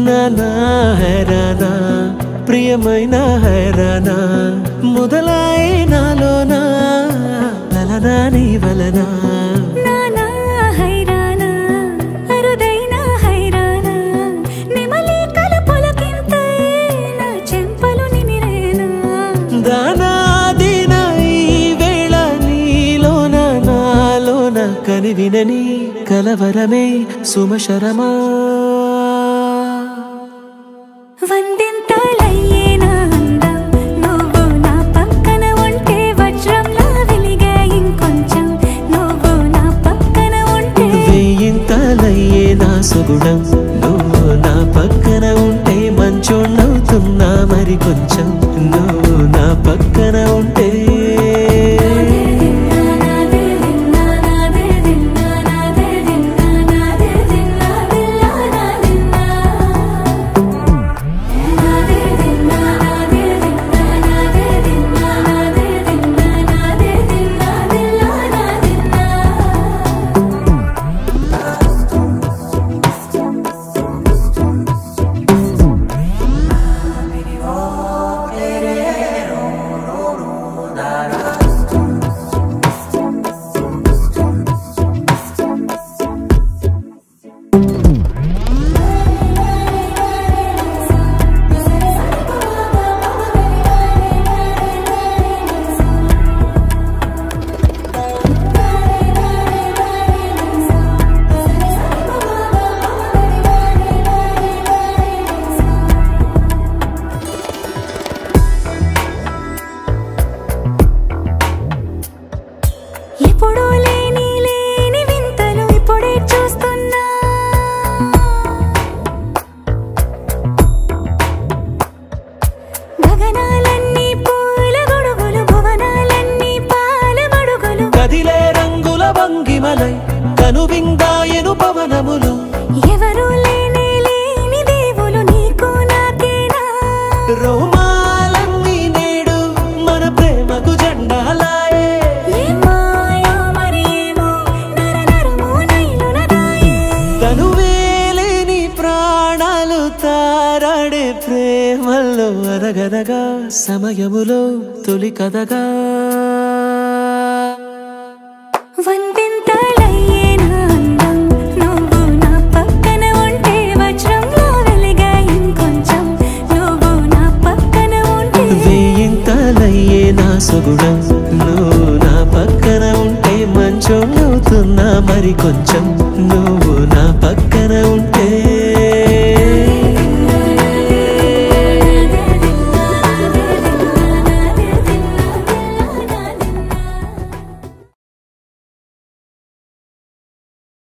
నానా హైరానా ప్రియమైన హైరానా మొదలై నాలోనా లలనా నీ వలనా నానా హైరానా అరుదైన హైరానా నిమలి కలపులకింతై నా చెంపలు నిమిరేనా దానాదిన ఈ వేళ నీలోన నాలోన కనివినని కలవరమే సుమశరమా వందింతలయ్యేనా అందం నువ్వు నా పక్కన ఉంటే వజ్రంలా వెలిగే ఇంకొంచెం నువ్వు నా పక్కన ఉంటే వెయ్యింతలయ్యే నా సుగుణం నువ్వు నా పక్కన ఉంటే మంచోణ్ణవుతున్నా మరి కొంచెం నువ్వు నా పక్కన ఉంటే ఎప్పుడూ లేని వింతలు ఇప్పుడే చూస్తున్నా గగనాలన్నీ పూల గొడుగులు భువనాలన్నీ పాల మడుగులు కదిలే రంగుల భంగిమలై కనువిందాయను పవనములు ఎవరూ లేని దేవులు నీకు నాకేనా రోమాలన్నీ నేడు మన ప్రేమకు జెండాలాయే తనువేలేని ప్రాణాలు తారాడే ప్రేమల్లో అనగనగా సమయములో తొలి కథగా